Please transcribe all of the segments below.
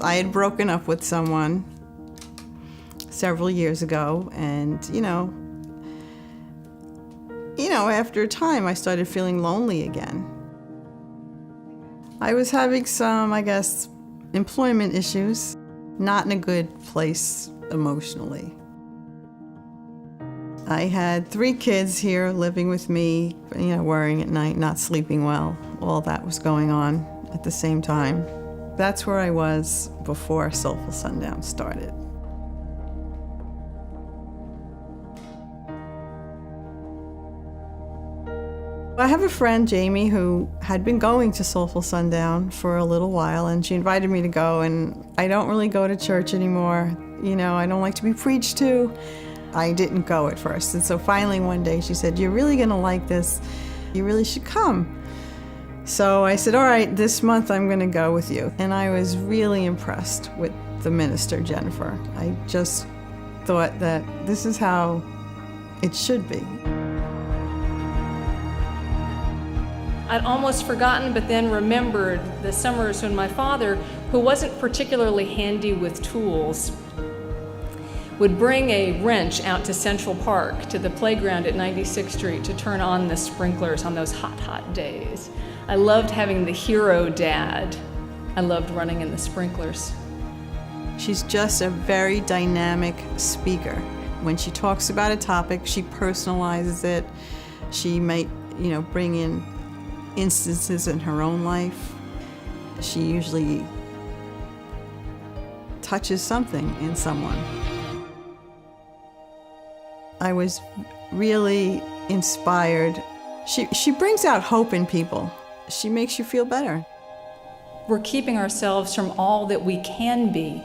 I had broken up with someone several years ago, and after a time I started feeling lonely again. I was having some, I guess, employment issues, not in a good place emotionally. I had 3 kids here living with me, worrying at night, not sleeping well. All that was going on at the same time. That's where I was before Soulful Sundown started. I have a friend, Jamie, who had been going to Soulful Sundown for a little while, and she invited me to go, and I don't really go to church anymore. I don't like to be preached to. I didn't go at first, and so finally one day she said, "You're really gonna like this. You really should come." So I said, "All right, this month I'm gonna go with you." And I was really impressed with the minister, Jennifer. I just thought that this is how it should be. I'd almost forgotten, but then remembered the summers when my father, who wasn't particularly handy with tools, would bring a wrench out to Central Park, to the playground at 96th Street, to turn on the sprinklers on those hot, hot days. I loved having the hero dad. I loved running in the sprinklers. She's just a very dynamic speaker. When she talks about a topic, she personalizes it. She might, bring in instances in her own life. She usually touches something in someone. I was really inspired. She brings out hope in people. She makes you feel better. We're keeping ourselves from all that we can be.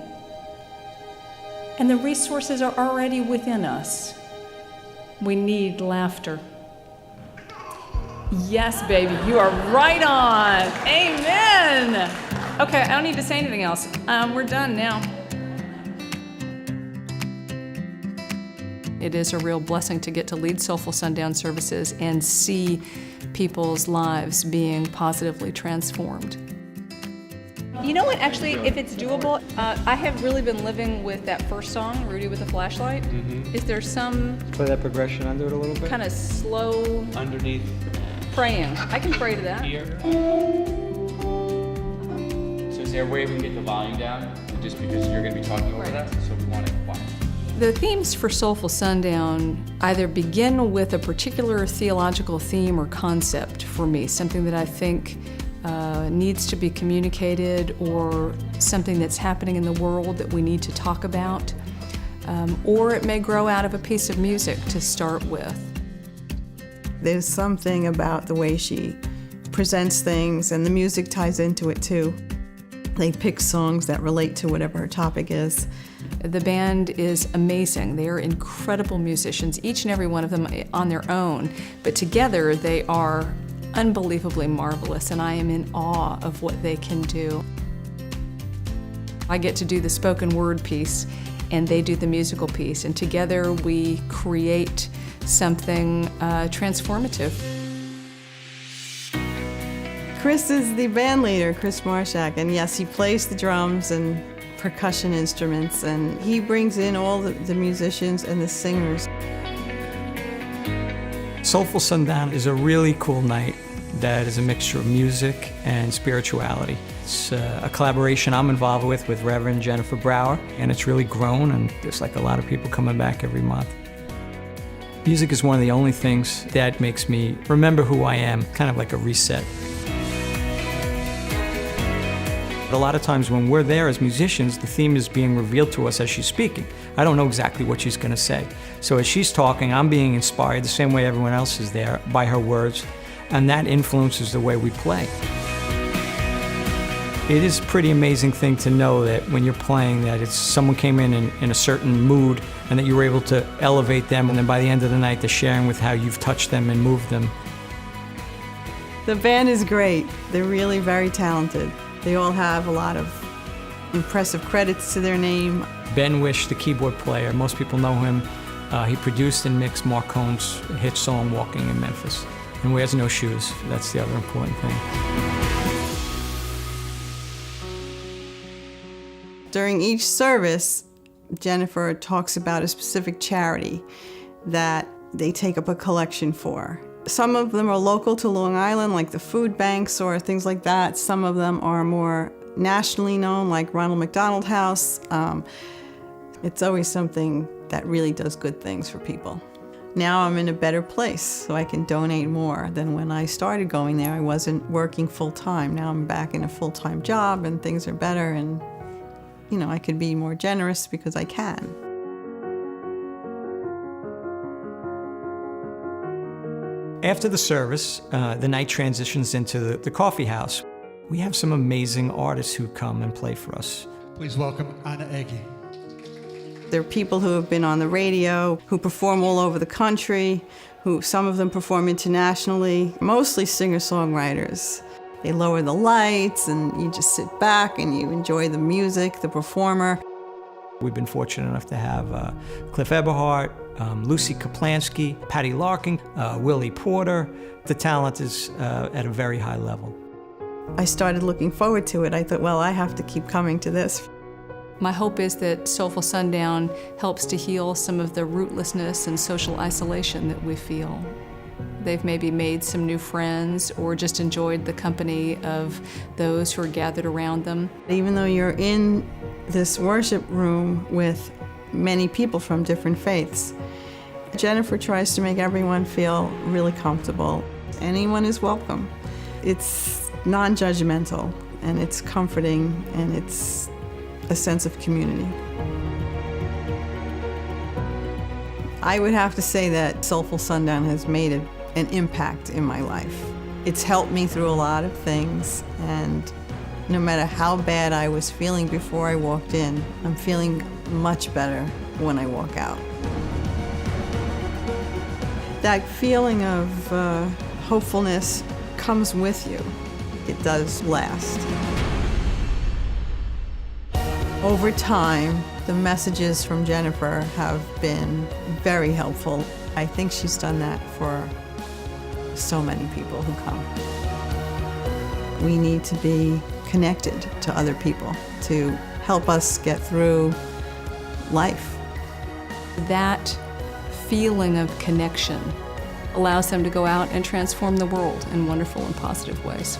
And the resources are already within us. We need laughter. Yes, baby, you are right on. Amen. Okay, I don't need to say anything else. We're done now. It is a real blessing to get to lead Soulful Sundown services and see people's lives being positively transformed. You know what, actually, if it's doable, I have really been living with that first song, Rudy with a Flashlight. Mm-hmm. Is there some... Play that progression under it a little bit. Kind of slow... Underneath. Praying. I can pray to that. Here. So is there a way we can get the volume down? Just because you're going to be talking over that, so we want it quiet. The themes for Soulful Sundown either begin with a particular theological theme or concept for me, something that I think needs to be communicated, or something that's happening in the world that we need to talk about, or it may grow out of a piece of music to start with. There's something about the way she presents things, and the music ties into it too. They pick songs that relate to whatever her topic is. The band is amazing. They are incredible musicians, each and every one of them on their own, but together they are unbelievably marvelous, and I am in awe of what they can do. I get to do the spoken word piece, and they do the musical piece, and together we create something transformative. Chris is the band leader, Chris Marshak, and yes, he plays the drums and percussion instruments, and he brings in all the musicians and the singers. Soulful Sundown is a really cool night that is a mixture of music and spirituality. It's a collaboration I'm involved with Reverend Jennifer Brower, and it's really grown, and there's like a lot of people coming back every month. Music is one of the only things that makes me remember who I am, kind of like a reset. But a lot of times when we're there as musicians, the theme is being revealed to us as she's speaking. I don't know exactly what she's going to say. So as she's talking, I'm being inspired the same way everyone else is there by her words, and that influences the way we play. It is a pretty amazing thing to know that when you're playing that it's someone came in a certain mood and that you were able to elevate them, and then by the end of the night they're sharing with how you've touched them and moved them. The band is great. They're really very talented. They all have a lot of impressive credits to their name. Ben Wish, the keyboard player, most people know him. He produced and mixed Mark Cohn's hit song Walking in Memphis, and wears no shoes. That's the other important thing. During each service, Jennifer talks about a specific charity that they take up a collection for. Some of them are local to Long Island, like the food banks or things like that. Some of them are more nationally known, like Ronald McDonald House. It's always something that really does good things for people. Now I'm in a better place, so I can donate more than when I started going there. I wasn't working full-time. Now I'm back in a full-time job and things are better, and I could be more generous because I can. After the service, the night transitions into the coffee house. We have some amazing artists who come and play for us. Please welcome Anna Eggy. There are people who have been on the radio, who perform all over the country, some of them perform internationally, mostly singer-songwriters. They lower the lights and you just sit back and you enjoy the music, the performer. We've been fortunate enough to have Cliff Eberhardt, Lucy Kaplansky, Patty Larkin, Willie Porter. The talent is at a very high level. I started looking forward to it. I thought, well, I have to keep coming to this. My hope is that Soulful Sundown helps to heal some of the rootlessness and social isolation that we feel. They've maybe made some new friends or just enjoyed the company of those who are gathered around them. Even though you're in this worship room with many people from different faiths, Jennifer tries to make everyone feel really comfortable. Anyone is welcome. It's non-judgmental, and it's comforting, and it's a sense of community. I would have to say that Soulful Sundown has made an impact in my life. It's helped me through a lot of things, and no matter how bad I was feeling before I walked in, I'm feeling much better when I walk out. That feeling of hopefulness comes with you. It does last. Over time, the messages from Jennifer have been very helpful. I think she's done that for so many people who come. We need to be connected to other people to help us get through life. That feeling of connection allows them to go out and transform the world in wonderful and positive ways.